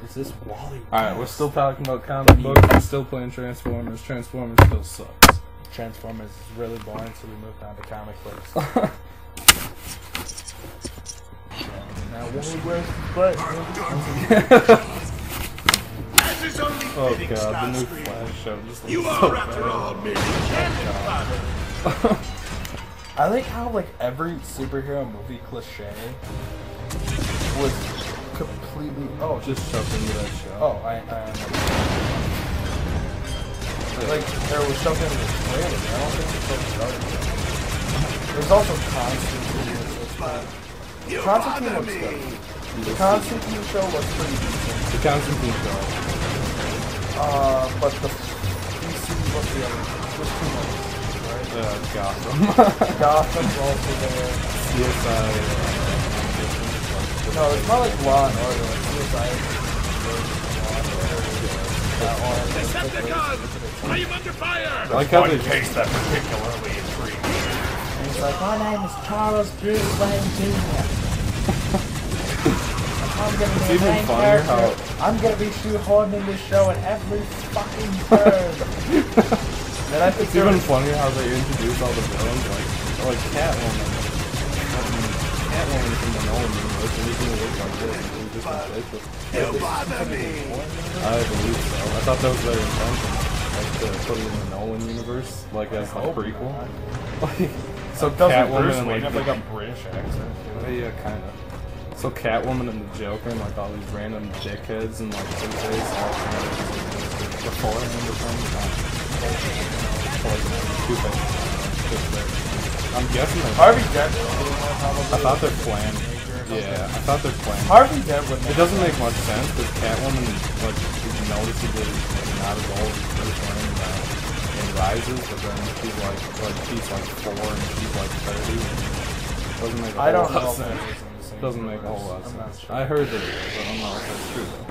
Is this Wally? Alright, we're still talking about comic books. We're still playing Transformers. Transformers still sucks. Transformers is really boring, so we moved on to comic books. Now, Wally wears his butt. Oh god, the new Flash show just looks You so are after bad. all merely cannon fodder. I like how like every superhero movie cliche was completely Just shoved into that show. oh I like there was something in the trailer. I don't think the show started yet. There's also Constantine, which looks fun. Constantine looks good. The Constantine show looks pretty decent. The Constantine show. But the DC, what's the other? There's too much, right? Gotham. Gotham's also there. CSI. No, it's not like Law and Order. Like CSI. Decepticons! I am under fire! I like how they case that particularly intrigues me. And he's like, my name is Charles Bruce Wayne Jr. I'm gonna be a even main funnier character. I'm gonna be shoehorning this show in every fucking turn. Then I think It's even funnier how they introduce all the villains, like Catwoman. Catwoman from the Nolan universe, and he's gonna look like this. He's just ridiculous. You bother me! I believe so. I thought that was their intention, like to put it in the Nolan universe, like as a prequel. Like, so Catwoman and like a British accent. yeah, kind of. So Catwoman and the Joker and like all these random dickheads and like Two-Face all kind of beforehand or something. I'm guessing that Harvey Dent. I thought their plan. Yeah, I thought their plan. Harvey Dent would. It doesn't make much sense because Catwoman like is noticeably like, not as old as Bruce Wayne in Rises, but then she's like she's like 4 and she's like 30. Doesn't make a I don't whole lot know. of sense. Doesn't make a whole lot of sense. I heard that, but I'm not if that's true though.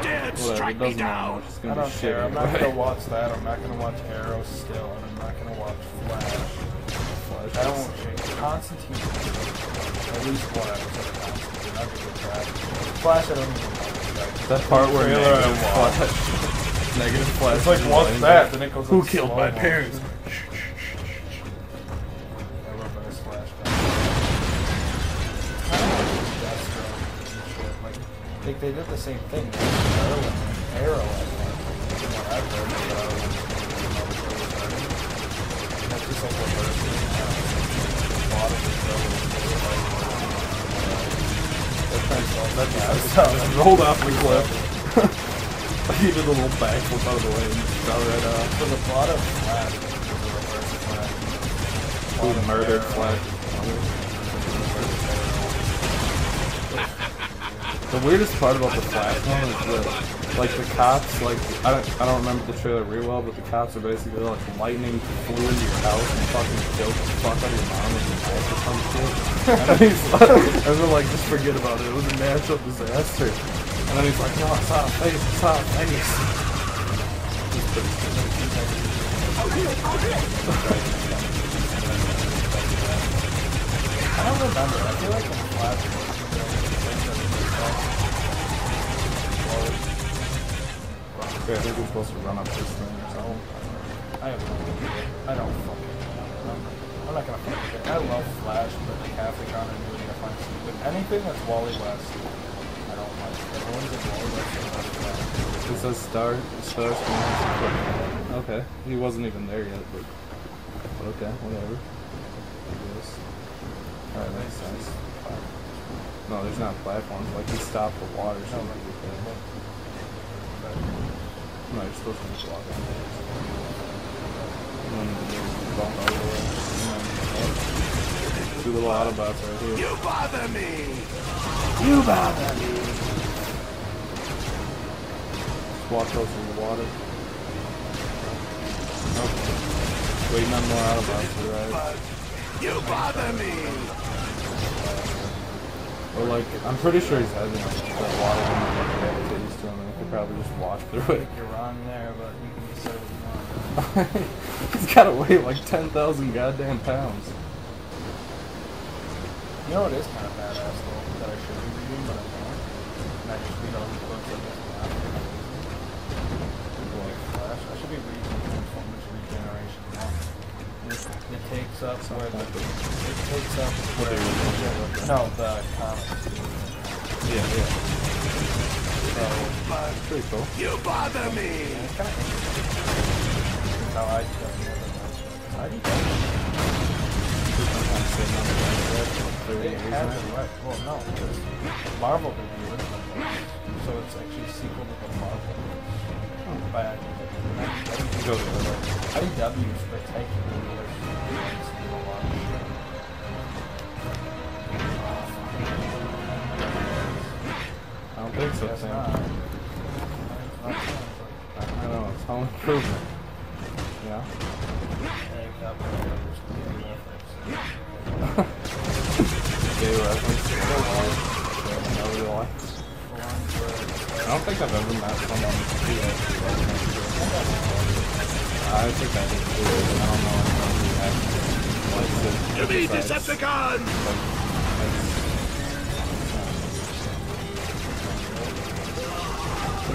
Dad, Whatever, strike it me doesn't matter down! much. It's I gonna don't be shit. care. I'm not anyway. gonna watch that. I'm not gonna watch Arrow still, and I'm not gonna watch Flash. I don't change. Constantine. At least one episode of Constantine. I'll give it a try. Flash, I don't even know. That part where Trailer negative I Flash. Negative Flash. It's like, what's that? Then it goes Who like killed slow my motion. parents? I love those flashbacks. Like they did the same thing. Arrow, I think. From what I've heard, that's just like reverse. A lot of the Just rolled off the cliff. He did a little backflip out of the way and fell right off. So the plot of Flash was a reverse Flash. Who murdered Flash? The weirdest part about the Flash one is that, like, the cops, like, I don't remember the trailer real well, but the cops are basically like lightning flew into your house and fucking killed the fuck out of your mom with a knife or some shit. And then he's like, and they're like, just forget about it. It was a natural disaster. And then he's like, no, it's not a face, it's not a face. It's pretty stupid. I don't remember. I feel like in Flash. Okay, I think we're supposed to run up this thing or something. I have no idea. I don't fucking know. I'm not gonna fucking get. I love Flash, but the Catholic continuity I find stupid. Anything that's Wally West, I don't like. Everyone's in Wally West. It says Star Okay, he wasn't even there yet, but okay, whatever. I guess. Alright, makes sense. No, there's not platforms. Like he stopped the water, so no, you're supposed to just walk on it. And then you bump out of the way. And then, 2 little Autobots right here. You bother me! You bother me. Just walk close to the water. Okay. Waiting on more Autobots to arrive. You bother me! Or like, I'm pretty sure he's having like the water when he gravitates to him, and he could probably just walk through it. You're wrong there, but you can be so wrong. He's gotta weigh like 10,000 goddamn pounds. You know what is kind of badass though that I should be reading, but I don't. I just read all these books like this now. Flash. I should be reading Transformers Regeneration now. It takes up where the... It takes up where... No, the comics. Yeah. So, pretty cool. You bother me! Yeah, it's kind of interesting. How I how do you get it? Sometimes sitting on the bench for 30 It years has now. it right. Well, no, because Marvel did the original one. So it's actually a sequel to the Marvel. By You go the other way. IDW is spectacularly worse than a lot of shit. I don't think so, That's Sam. not. I know, it's home improvement. Yeah? Gay reference. No real life. I don't think I've ever met someone who actually I think I did too. I don't know anyone who actually likes it. To me, besides, Decepticon!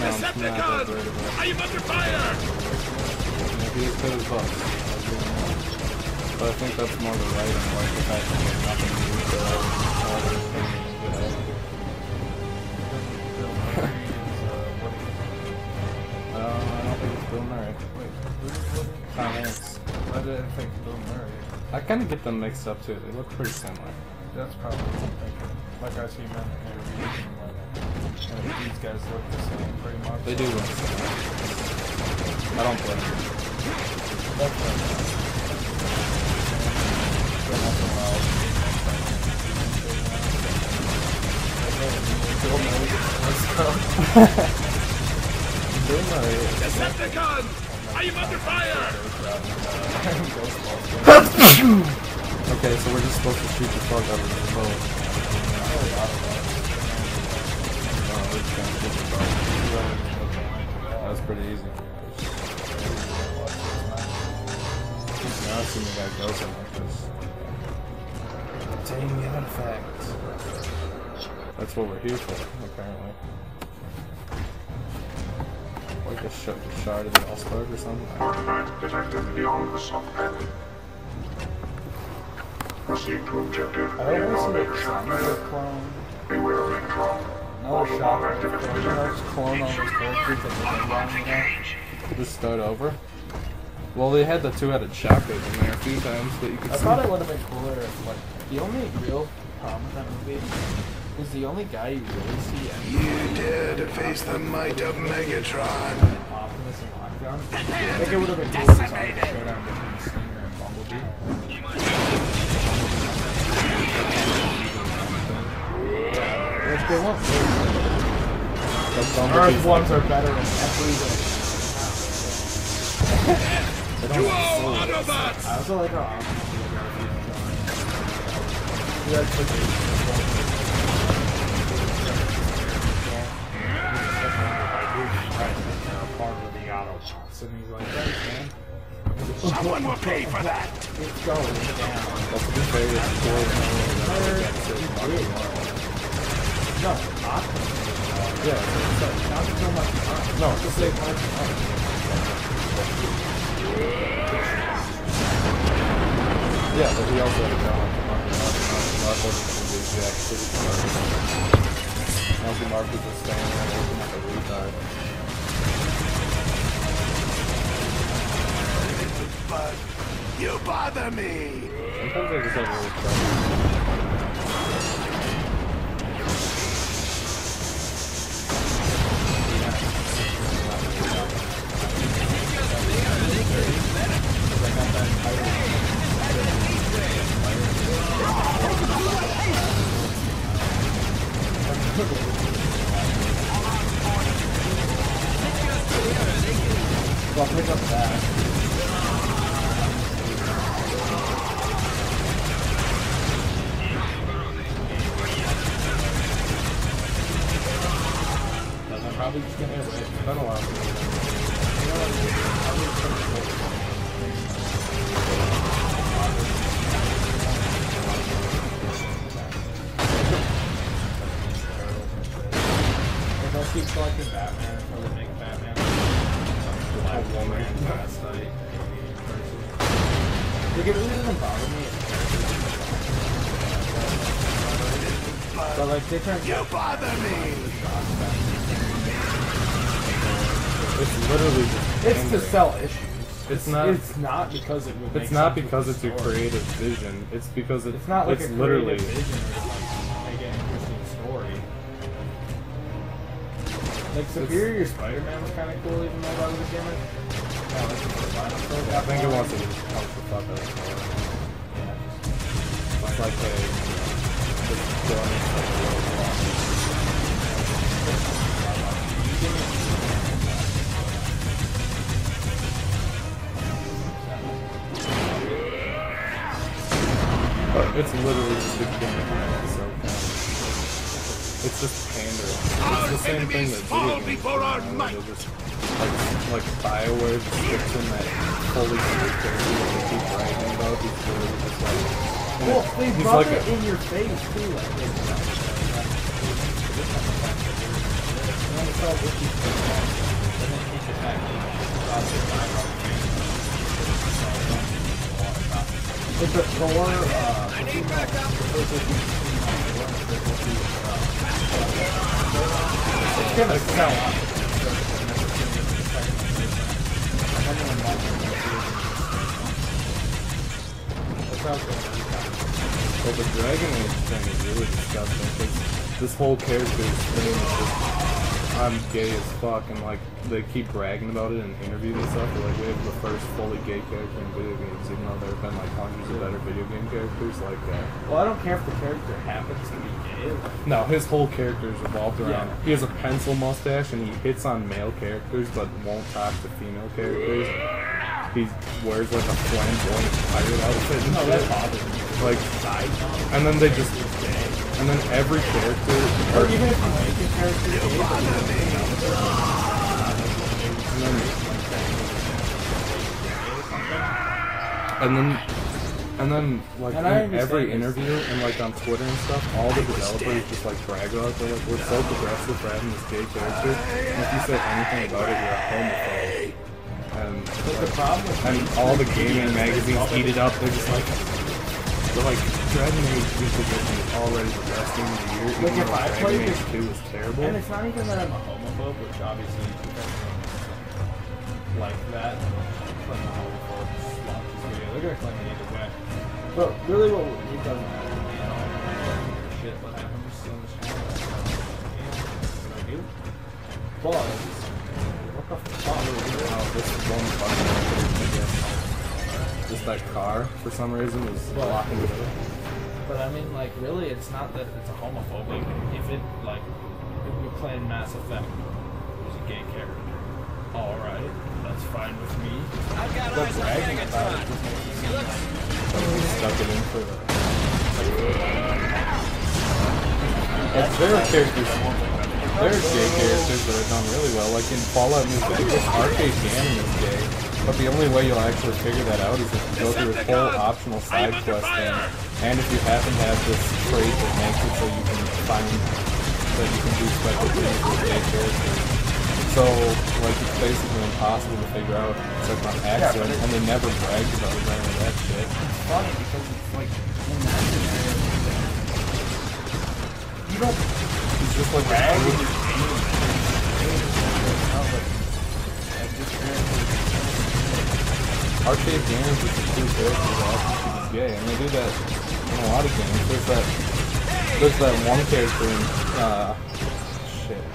Decepticon! I am under fire! Maybe it's good as well. But I think that's more the writing, like the fact that there's nothing to do with the writing. I don't think it's Bill Murray. Tom Hanks. I didn't think Bill Murray. I kind of get them mixed up too. They look pretty similar. That's probably what I'm thinking. Like I see men in interviews and these guys look the same pretty much. They do look similar. I don't blame them. That's right. Bill Murray. Let's go. Bill Murray. Decepticon! I am under fire! Okay, so we're just supposed to shoot the fuck out of the boat. Oh, we're just gonna shoot the boat. That was pretty easy. Now I've seen the guy go something like this. Dang it, effects. That's what we're here for, apparently. Like a shard of the Allspark or something. Artifact detected beyond the software. Proceed to objective. I don't want to see Megatron. Megatron clone. Beware of Megatron. Another shot of the clone all those characters that they done, you know? Just start over? Well, they had the two-headed shotgun in there a few times that you could I see. thought it would have been cooler if, like, the only real problem with that movie is the only guy you really see You dare to face the might of Megatron! Optimus and Lockdown. I think it would have been cool if we saw the showdown between Stinger and Bumblebee. Which they won't do. Earth ones are better in every way. Duo Autobots! I also like how Optimus is like part of the Autobots, and he's like, "Thanks, man. Someone will pay for that! It's going down." That's the favorite No, Optimus. Yeah, Not so much. no, It's the same part. yeah, but he also had a gun Mark wasn't going to do jack shit. Uncle Mark was just standing there looking like a retard. But you bother me! Sometimes I just have a little trouble. Well, pick up that. I'm probably just gonna hit it. It's been a while. I'll keep collecting Batman until they make Batman. Black Woman, Last Night, like, it really doesn't bother me. But like, they turn. You bother me! It's literally just It's to pandering. sell issues. It's not. It's not because it would. It's not because it's a creative vision. It's because It's not like it's a literally. creative vision or like make an interesting story. Like Superior Spider-Man was kind of cool, even though that was a gimmick. Yeah, I think it wants to just punch the fuck out of it. It's like a just gun, it's like a little block. It's literally just a gimmick, man. So it's just pandering. It's the same thing that video games do. They just like BioWare just sticks in that fully good character that they keep writing about. He's literally just like, well, they he's rub like it in your face too, like it's a Thor, it's gonna sell out. Well, the Dragon Age thing is really disgusting because this whole character's thing is just, I'm gay as fuck, and like they keep bragging about it in interviews and stuff. They're like, we have the first fully gay character in video games, even though there have been like hundreds of better video game characters like that. Well, I don't care if the character happens to be gay. No, his whole character is revolved around. Yeah. He has a pencil mustache and he hits on male characters but won't talk to female characters. He wears like a flamboyant pirate outfit and No, shit. that bothers me. Like, and then they just, and then every character, Or even if you make a character gay, and then like And I in every understand this. interview and like on Twitter and stuff, all the developers just like brag about it. They're like, we're so progressive for having this gay character, and if you say anything about it, you're a homophobe. And the problem with and all the gaming magazines eat it up. They're just like, Dragon Age Inquisition is already the best game of the year. Like, Even if though I Dragon played Age this- 2 is terrible. And it's not even that I'm a homophobe, which obviously like that. Claim a homophobe, watch this video. They're gonna claim it either way. But really, what it doesn't matter to me at all. Shit, what happens in the channel? What I do? But what the fuck? Oh, this one fucking I guess. Just that car, for some reason, was blocking the door. But I mean, like, really, it's not that it's a homophobic. If it, like, if we're playing Mass Effect, there's a gay character. Alright, that's fine with me. But bragging about it just makes it seem like Stuck it in for the... Like, there are characters... There are gay characters that are done really well. Like in Fallout New Vegas, Arcade Gannon is gay. But the only way you'll actually figure that out is if you go through a whole optional side quest thing. And if you happen to have this trait that makes it so you can find... that you can do special things with gay characters. So, like, it's basically impossible to figure out except on accident, and they never bragged about it or any of that shit. it's funny because it's like in that scenario, you don't He's just like brag a and dude. Arcade games is a cool character that is gay, and they do that in a lot of games. There's that one character in shit.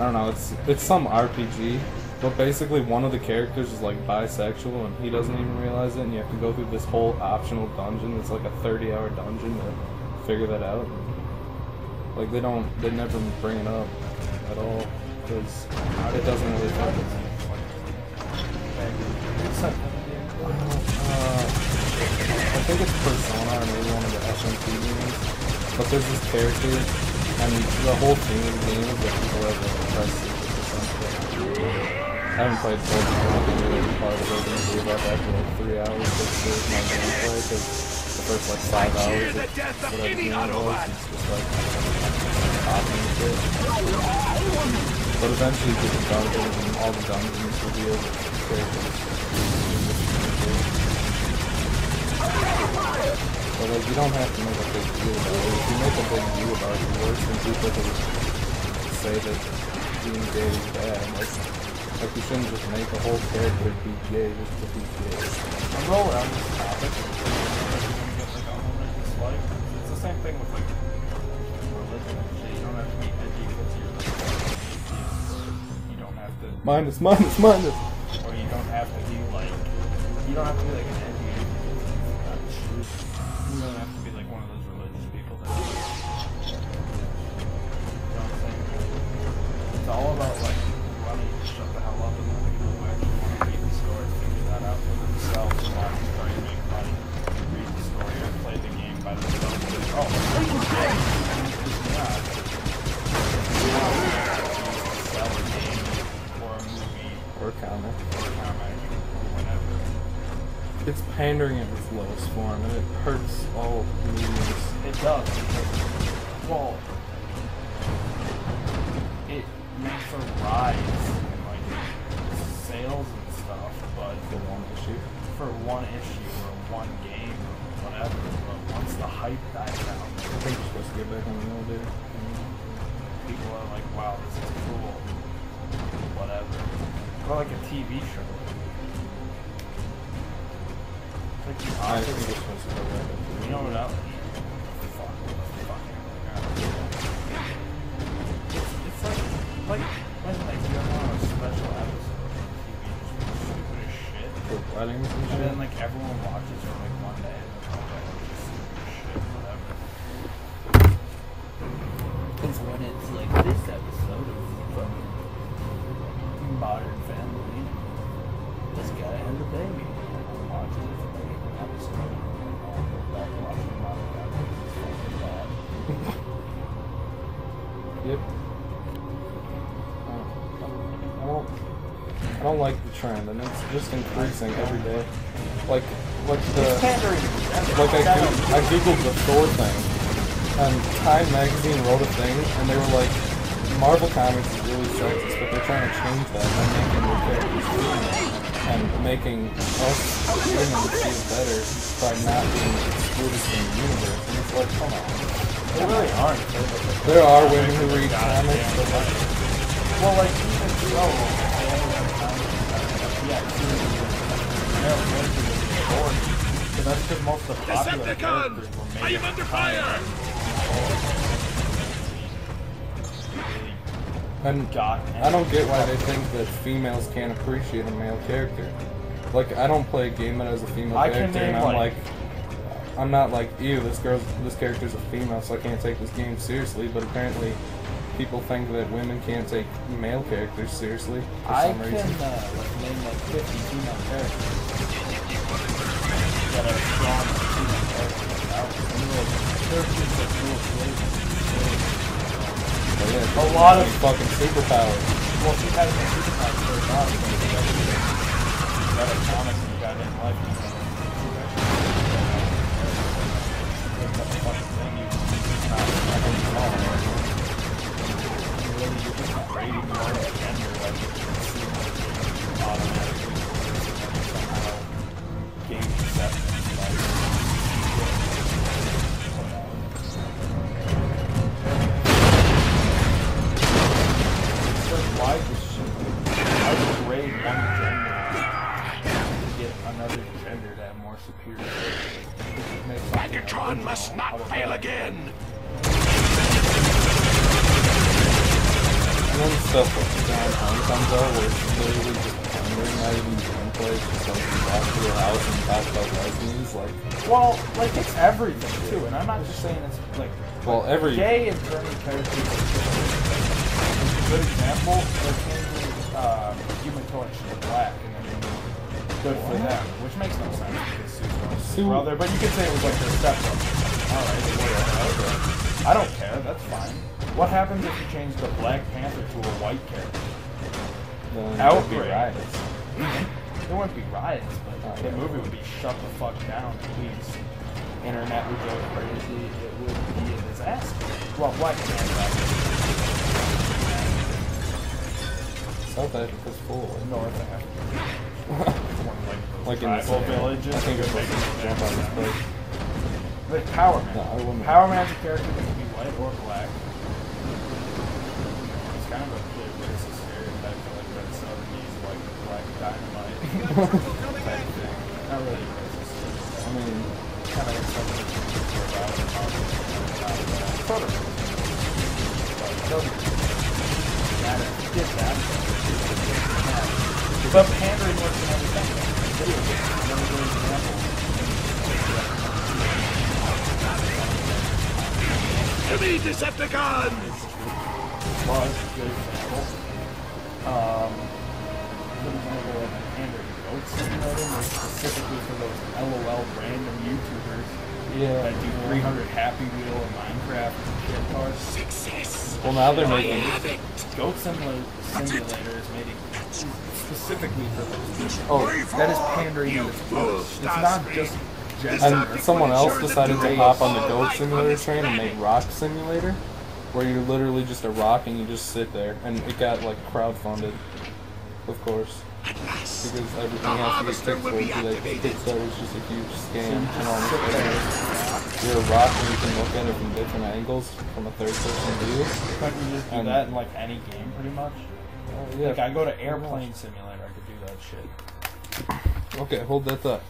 I don't know, it's some RPG, but basically one of the characters is like bisexual and he doesn't even realize it, and you have to go through this whole optional dungeon that's like a 30-hour dungeon to figure that out. Like they never bring it up at all, because it doesn't really fit. I think it's Persona or maybe one of the FMP games, but there's this character, and the whole theme of the game is that people have like press secrets or something. I haven't played so long, I can really be part of it, and do about that for like 3 hours, just for my gameplay, because the first like 5 hours of whatever game it was, it's just like talking and shit. But eventually you get the dungeons and all the dungeons reveal the characters. But like, you don't have to make a big deal about it. If you make a big deal about it, you're worse than people who say that being gay is bad. Like you shouldn't just make a whole character be gay just to be gay. I'm rolling on this topic. It's the same thing with like religion and shit. You don't have to be edgy because you're you don't have to. Minus. Or you don't have to be like. You don't have to be like an edgy. You don't have to be like one of those religious people that. You know what I'm saying? It's all about like. Why don't you just shut the hell up and let people who actually want to read the story figure that out for themselves and watch the story and make money, read the story or play the game by themselves. Like, oh, this is great. Not. Sell a game or a movie Or comic. or whatever. It's pandering at its lowest form, and it hurts all mediums. It does. Well, it makes a rise in like sales and stuff, but For one issue. for one issue or one game or whatever. But once the hype dies down, I think you're supposed to get back on the old dude. people are like, "Wow, this is cool." Whatever. Or like a TV show. Like the I Office. think you're supposed to go back. You know what else? Fuck. It's like when like you're on a special episode of TV, just stupid as shit. For weddings and And shit. then like everyone watches for like one day and then all that just stupid shit, whatever. It's when it's like this episode of fucking Modern Family. This guy had a baby. Everyone watches it for like an episode. And all go back and watch Modern Family. It's fucking bad. Yep. I don't like the trend, and it's just increasing every day. Like the I googled the Thor thing, and Time Magazine wrote a thing, and they were like, Marvel Comics is really sexist, but they're trying to change that by making the characters female and making us women feel better by not being excluded from the universe. And it's like, come on. They really aren't. There are women who read comics, but like, Well, like, even so, they have a lot of time. Yeah, so that's because most of the popular characters were made under fire. and I don't get why they think that females can't appreciate a male character. Like, I don't play a game that has a female I can character, and name, I'm like- I'm not like, ew, this character's a female, so I can't take this game seriously. But apparently, people think that women can't take male characters seriously for I some can reason. name like 50 female characters that are strong female characters. They're just like cool flavors. But yeah, A lot of- fucking superpowers. Well, she has no superpowers for her body, but she doesn't read a comic and you got in life. And that's the fucking thing you really, you're just grading your own gender, like automatically somehow gain acceptance. Why would grade one gender to get another gender to have more superior Megatron must not fail again. And then stuff like John Hunt comes out where it's literally just pandering, not even gameplay, it's just like you walk through a house and talk about lesbians, like, Well, like it's everything too, and I'm not just saying it's like well, every gay and turning characters. A good example, they're changing Human Torch to black, and then good for them, which makes no sense because Sue's Sue- brother. But you could say it was like their stepbrother. All right, whatever. I don't care. That's fine. What happens if you change the Black Panther to a white character? there'd be riots. There wouldn't be riots, but the yeah. movie would be shut the fuck down at least. internet would go crazy. It would be a disaster. Well, Black Panther. South Africa's full. North Africa. Like in tribal the villages. I think it's like jump on this place. Like Power Man. No, I wouldn't. Power Man's a character that can be white or black. It's kind of a really racist stereotype for like that 70s, like Black Dynamite type thing. Not really racist. I mean, Kind of like something that you can throw out and talk about prototype. But it doesn't matter if you did that. But pandering works in everything. Video games. Another good example. To me, Decepticon! Was a good example. Good example of an pandering goat simulator was specifically for those LOL random YouTubers yeah. that do 300 Happy Wheel and Minecraft and shit cars. Success! Well, now they're making. Goat Simulator is made specifically for those people. Oh, That is pandering in its fullest. It's not just and someone else decided to hop on the Goat Simulator train and make Rock Simulator, where you're literally just a rock and you just sit there, and it got like crowdfunded, of course, because everything has to get kickstarted. Kickstarter is just a huge scam. And all this you're a rock and you can look at it from different angles, from a third-person view. Couldn't you just do And- that in like any game, pretty much? Yeah. Like I go to Airplane Simulator, I could do that shit. Okay, hold that thought.